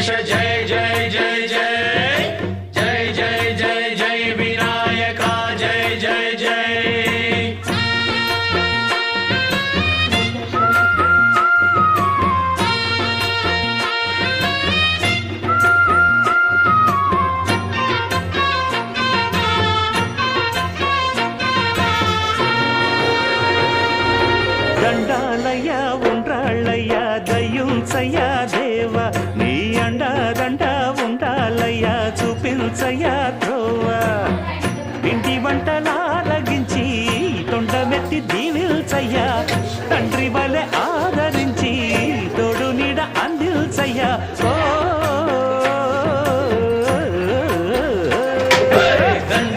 गणेश जय जय जय जय जय जय जय जय विनायका जय जय जय దండాలయ్యా ఉండ్రాళ్ళయ్యా దయ్యుంచయ్యా దేవా నీ అండా దండ ఉండాలయ్యా చూపించయ్యా